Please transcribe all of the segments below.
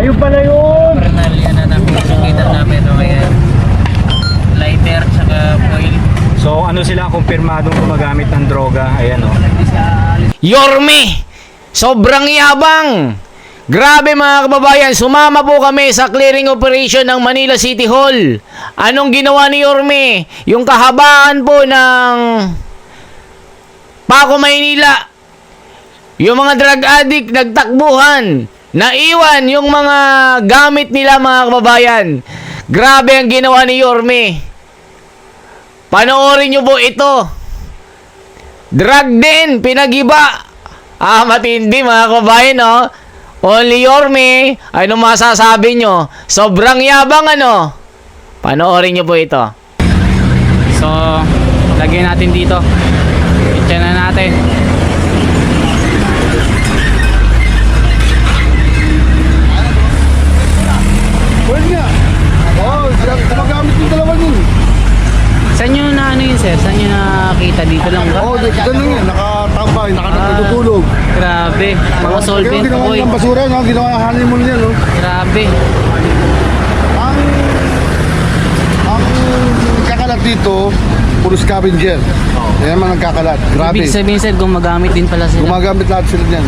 Ayun pala yun! Paranalia na nakikita namin. O ayan. Lighter, tsaka foil. So ano sila, kumpirmadong gumagamit ng droga. Ayan o. Yorme! Sobrang yabang! Grabe mga kababayan, sumama po kami sa clearing operation ng Manila City Hall. Anong ginawa ni Yorme? Yung kahabaan po ng Paco, Maynila. Yung mga drug addict nagtakbuhan. Naiwan yung mga gamit nila mga kababayan. Grabe ang ginawa ni Yorme. Panoorin nyo po ito. Drug din, pinagiba. Matindi mga kababayan, no? Only Yorme, ano masasabi nyo? Sobrang yabang, ano? Panoorin nyo po ito. So, lagyan natin dito. Itcha na natin. Pwede nga. Oo, gumagamit yung dalawa nun. Saan nyo na ano yun, sir? Saan nyo nakita? Dito lang ba? Oo, ganun yan. Nakatambay, nakatutulog. Grabe. Mga solvent Ginawa po. nilang basura, no? Ginawa ng honeymoon niya, no? Grabe. Ang kakalat dito, puro scavenger. Yan naman ang kakalat. Grabe. Ibig sabihin, sir, gumagamit din pala sila. Gumagamit lahat sila niyan.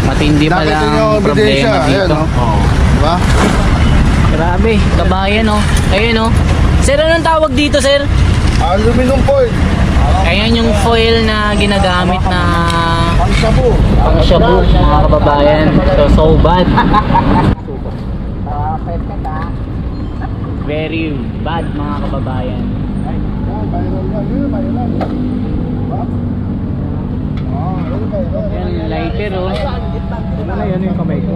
Matindi pala Nakita niyo ang ang problema ebidensya. Ayan, dito. no? Diba? Grabe. Kabayan, oh. Ayun, oh. Sir, anong tawag dito, sir? Aluminum foil. Ayan yung foil na ginagamit na Ang sabu. pang shabu, mga kababayan. So bad. Very bad, mga kababayan. Ayan, lighter, oh. Ano yan yung kamay ko?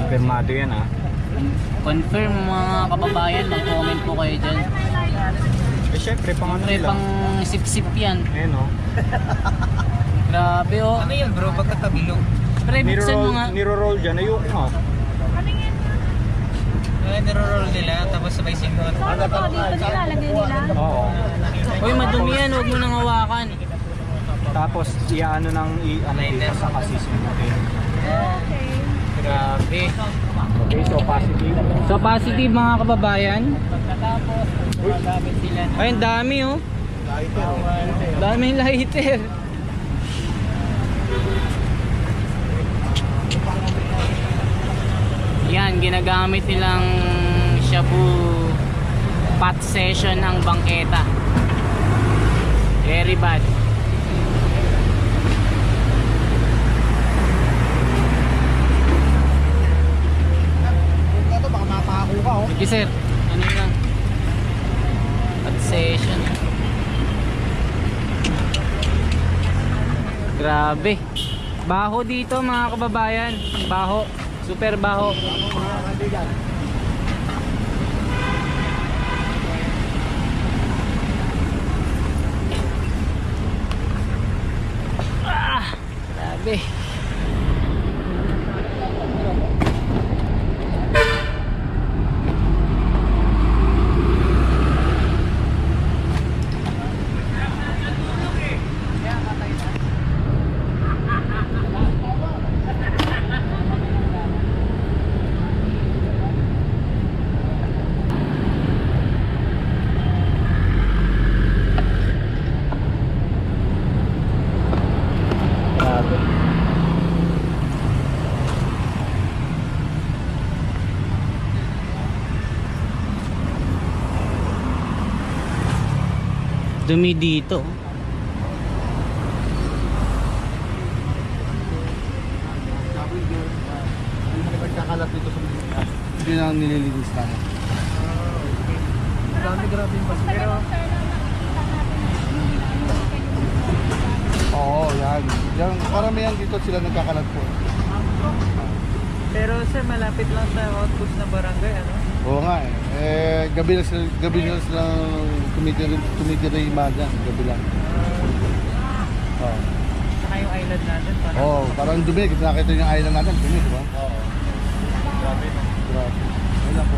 Kumpirmado yan ah. Confirm, mga kababayan. Mag-comment po kayo dyan. Eh syempre, pang ano Pre, nila. pang sip-sip yan. Ayan o. Grabe, oh. Ano yan bro? Pagkatabilog. Pre, buksan mo nga. Niro-roll dyan. Ayun o. Niro-roll nila, tapos sabay singot. Dito nilalagay nila. Oo. Uy, madumi yan. Huwag mo nang hawakan. Tapos, iano ng dito sa kasisindutin. Okay. Grabe. Okay, so positive. So, positive, mga kababayan. Ay, ang dami, oh. Daming lighter. Yan, ginagamit nilang shabu pot session ang bangketa. Very bad. Ito, baka mapako ka, oh. Sige, sir. Ano lang? Pot session. Grabe. Baho dito, mga kababayan. Baho. Super baho. Grabe. Dumi dito. Nagkakalat dito sa mga. Hindi na nililinis tayo. Grabe yung bus. Pero Oo, yan. Yan, karamihan dito sila nagkakalat po. Pero sir, malapit lang sa outpost na barangay, ano? Oo nga eh. Gabi na sila tumitira yung imaga. Gabi lang. Oo. Saka yung island natin, parang Oo, parang dumi. Nakita yung island natin, dumi, di ba? Oo. Grabe. Wala po.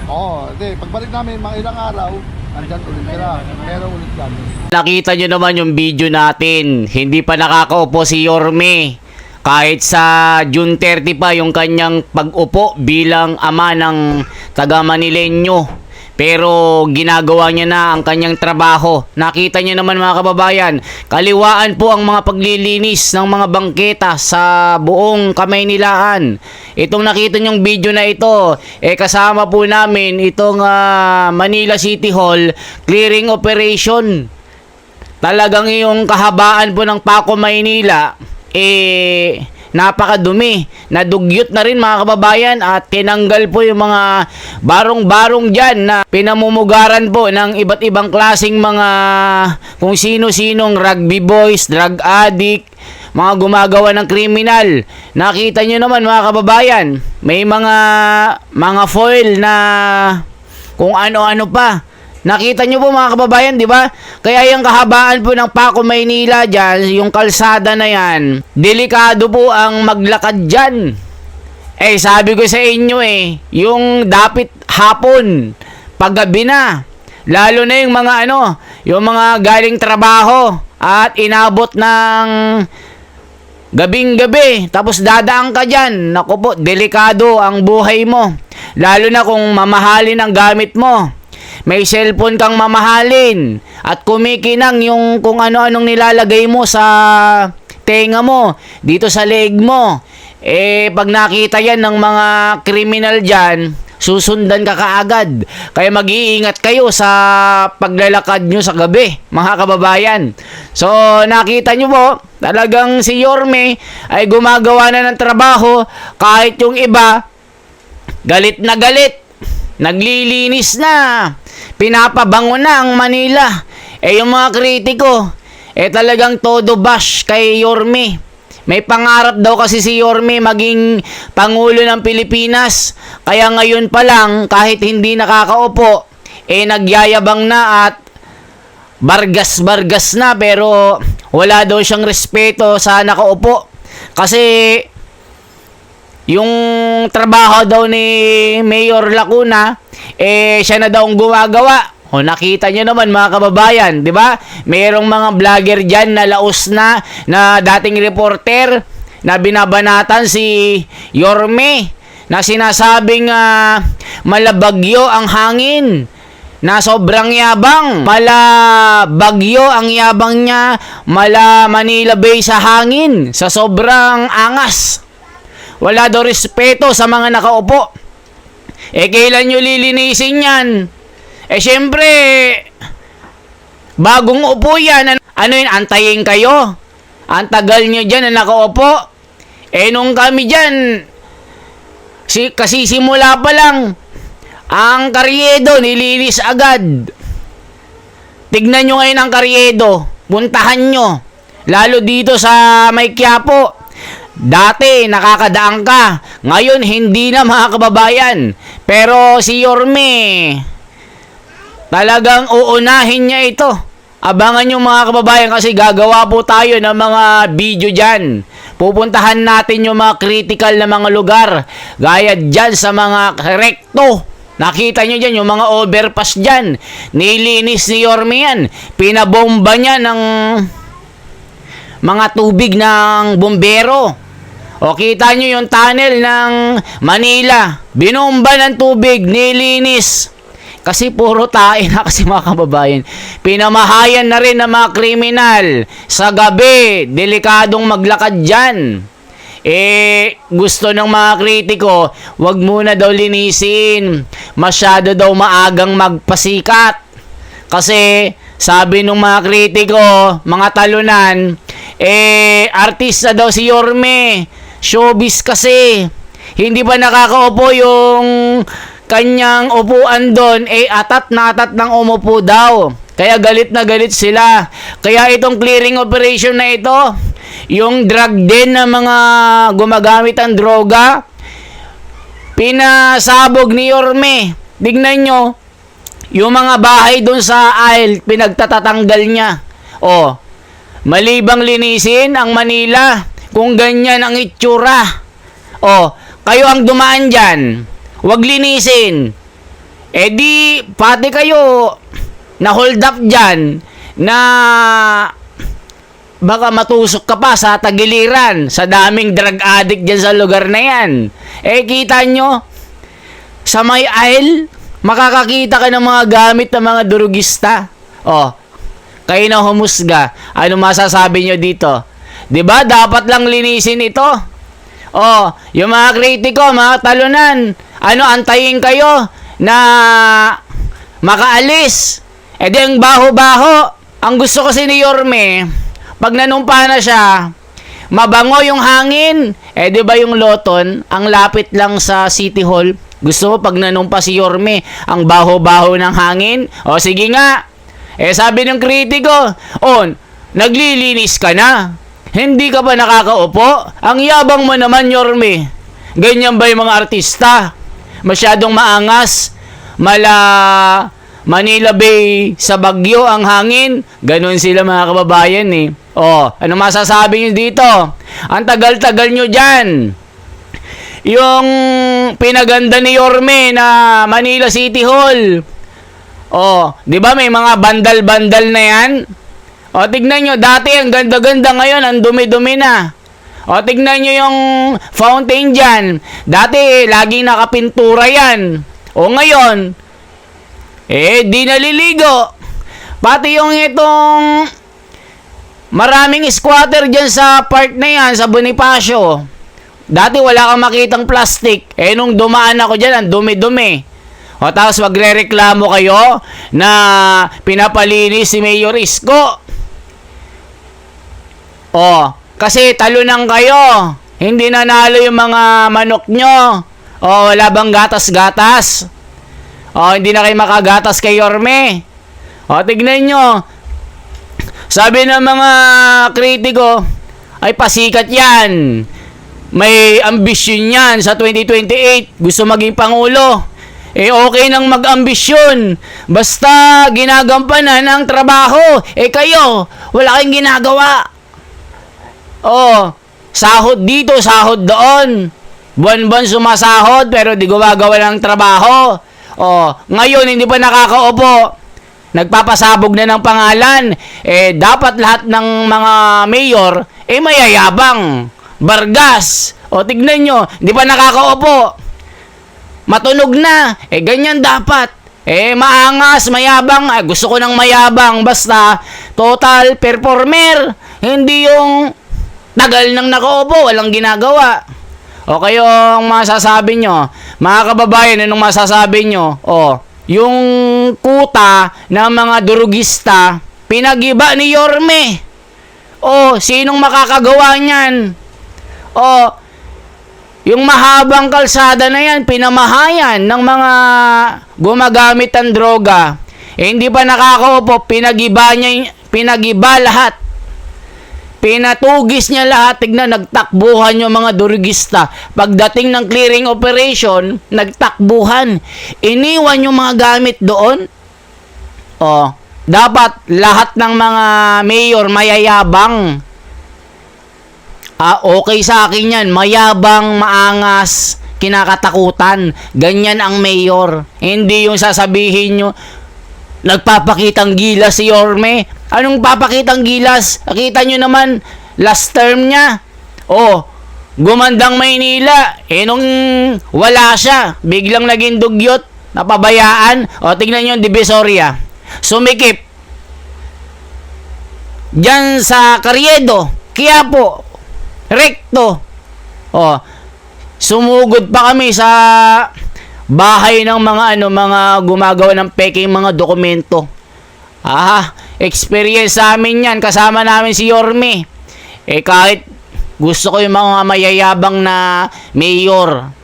Oo, hindi. Pagbalik namin, mga ilang araw, andyan ulit sila. Meron ulit kami. Nakita nyo naman yung video natin. Hindi pa nakakaupo si Yorme. Kahit sa June 30 pa yung kanyang pag-upo bilang ama ng taga Manileño. Pero ginagawa niya na ang kanyang trabaho. Nakita niyo naman mga kababayan, kaliwaan po ang mga paglilinis ng mga bangketa sa buong Kamaynilaan. Itong nakita niyong video na ito, kasama po namin itong Manila City Hall clearing operation. Talagang yung kahabaan po ng Paco, Maynila, napakadumi. Nadugyot na rin mga kababayan at tinanggal po yung mga barong-barong dyan na pinamumugaran po ng iba't ibang klaseng mga kung sino-sinong rugby boys, drug addict, mga gumagawa ng kriminal. Nakita nyo naman mga kababayan, may mga foil na kung ano-ano pa. Nakita nyo po mga kababayan, di ba? Kaya yung kahabaan po ng Paco, Maynila dyan, yung kalsada na yan, delikado po ang maglakad dyan. Sabi ko sa inyo yung dapit hapon, paggabi na, lalo na yung mga yung mga galing trabaho at inabot ng gabing-gabi, tapos dadaan ka dyan. Naku po, delikado ang buhay mo. Lalo na kung mamahalin ang gamit mo. May cellphone kang mamahalin at kumikinang yung kung ano-anong nilalagay mo sa tenga mo, dito sa leeg mo. Pag nakita yan ng mga kriminal dyan, susundan ka kaagad. Kaya mag-iingat kayo sa paglalakad nyo sa gabi, mga kababayan. So, nakita nyo po, talagang si Yorme ay gumagawa na ng trabaho kahit yung iba, galit na galit. Naglilinis na. Pinapabango na ang Manila. Yung mga kritiko, talagang todo bash kay Yorme. May pangarap daw kasi si Yorme maging Pangulo ng Pilipinas. Kaya ngayon pa lang, kahit hindi nakakaupo, nagyayabang na at bargas-bargas na. Pero wala daw siyang respeto sa nakaupo. Kasi yung trabaho daw ni Mayor Lacuna, siya na daw ang gumagawa. Nakita nyo naman mga kababayan, di ba? Mayroong mga vlogger dyan na laos na dating reporter na binabanatan si Yorme na sinasabing malabagyo ang hangin, na sobrang yabang, malabagyo ang yabang niya, mala Manila Bay sa hangin, sa sobrang angas. Wala daw respeto sa mga nakaupo. Kailan nyo lilinisin yan? Syempre, bagong upo yan. Ano yun, antayin kayo? Ang tagal nyo dyan na nakaupo. Nung kami dyan, kasi simula pa lang, ang Karyedo, nilinis agad. Tignan nyo ngayon ang Karyedo. Puntahan nyo. Lalo dito sa May Quiapo. Dati, nakakadaan ka. Ngayon, hindi na mga kababayan. Pero si Yorme, talagang uunahin niya ito. Abangan yung mga kababayan kasi gagawa po tayo ng mga video dyan. Pupuntahan natin yung mga critical na mga lugar. Gaya dyan sa mga rekto. Nakita nyo dyan yung mga overpass dyan. Nilinis ni Yorme yan. Pinabomba niya ng mga tubig ng bombero. Kita nyo yung tunnel ng Manila. Binomba ng tubig, nilinis. Kasi puro tae na kasi mga kababayan. Pinamahayan na rin ng mga kriminal. Sa gabi, delikadong maglakad dyan. Gusto ng mga kritiko, wag muna daw linisin. Masyado daw maagang magpasikat. Kasi sabi ng mga kritiko, mga talunan, artista daw si Yorme. Showbiz kasi. Hindi pa nakakaupo yung kanyang upuan doon, atat na atat ng umupo daw. Kaya galit na galit sila. Kaya itong clearing operation na ito, yung drug den na mga gumagamit ng droga, pinasabog ni Yorme. Tignan nyo, yung mga bahay doon sa aisle, pinagtatatanggal niya. Malibang linisin ang Manila, kung ganyan ang itsura. O, kayo ang dumaan dyan. Huwag linisin. Eh di, pati kayo na hold up dyan na baka matusok ka pa sa tagiliran sa daming drug addict dyan sa lugar na yan. Eh, kita nyo, sa may aisle, makakakita ka ng mga gamit ng mga durugista. O, kayo na humusga. Ano masasabi nyo dito? Diba, dapat lang linisin ito? O, yung mga kritiko, mga talunan, ano, antayin kayo na makaalis. E di ang baho-baho. Ang gusto kasi ni Yorme, pag nanumpa na siya, mabango yung hangin. Eh, di ba yung Loton, ang lapit lang sa City Hall? Gusto mo pag nanumpa si Yorme, ang baho-baho ng hangin? O, sige nga. Eh, sabi ng kritiko, naglilinis ka na. Hindi ka ba nakakaupo? Ang yabang mo naman, Yorme. Ganyan ba yung mga artista? Masyadong maangas. Manila Bay sa Bagyo ang hangin. Ganon sila mga kababayan eh. Ano masasabi nyo dito? Ang tagal-tagal nyo dyan. Yung pinaganda ni Yorme na Manila City Hall. Di ba may mga bandal-bandal na yan? Tignan nyo, dati ang ganda-ganda, ngayon ang dumi-dumi na. Tignan nyo yung fountain dyan. Dati laging nakapintura yan. Ngayon, di naliligo. Pati yung itong maraming squatter dyan sa part na yan, sa Bonifacio. Dati wala kang makitang plastic. Nung dumaan ako dyan, ang dumi-dumi. Tapos magre-reklamo kayo na pinapalinis si Mayor Isko. Kasi talunan kayo. Hindi nanalo yung mga manok nyo. Wala bang gatas-gatas? Hindi na kayo makagatas kay Yorme. Tignan nyo. Sabi ng mga kritiko, ay pasikat yan. May ambisyon yan sa 2028. Gusto maging Pangulo. Okay nang mag-ambisyon. Basta ginagampanan ang trabaho. Kayo, wala kayong ginagawa. Sahod dito, sahod doon. Buwan-buwan sumasahod pero di gumagawa ng trabaho. Ngayon hindi pa nakakaupo. Nagpapasabog na ng pangalan. Dapat lahat ng mga mayor mayayabang. Bargas. Tignan nyo, hindi pa nakakaupo. Matunog na. Ganyan dapat. Maangas, mayabang. Gusto ko ng mayabang. Basta, total performer. Hindi yung tagal nang nakaupo, walang ginagawa. Kayo ang masasabi nyo. Mga kababayan, anong masasabi nyo? Yung kuta ng mga durugista, pinagiba ni Yorme. Sinong makakagawa niyan? Yung mahabang kalsada na yan, pinamahayan ng mga gumagamit ng droga. Hindi pa nakakaupo, pinagiba lahat. Pinatugis niya lahat. Tignan, nagtakbuhan yung mga durugista. Pagdating ng clearing operation, nagtakbuhan. Iniwan yung mga gamit doon. Dapat lahat ng mga mayor mayayabang. Okay sa akin yan. Mayabang, maangas, kinakatakutan. Ganyan ang mayor. Hindi yung sasabihin nyo, nagpapakitang gilas si Yorme. Anong papakitang gilas? Nakita nyo naman, last term niya. Gumandang Maynila. Nung wala siya, biglang naging dugyot, napabayaan. Tignan nyo yung Divisoria. Sumikip. Diyan sa Carriedo, Quiapo, Recto. Sumugod pa kami sa bahay ng mga gumagawa ng peking mga dokumento. Experience sa amin yan. Kasama namin si Yorme. Kahit gusto ko yung mga mayayabang na mayor.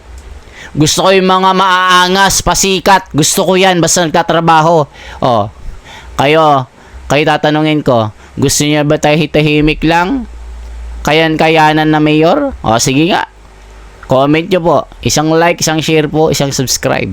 Gusto ko yung mga maaangas, pasikat. Gusto ko yan basta nagtatrabaho. Kayo tatanungin ko, gusto niya ba tayo tahimik lang? Kayanan na mayor? Sige nga. Comment nyo po. Isang like, isang share po, isang subscribe.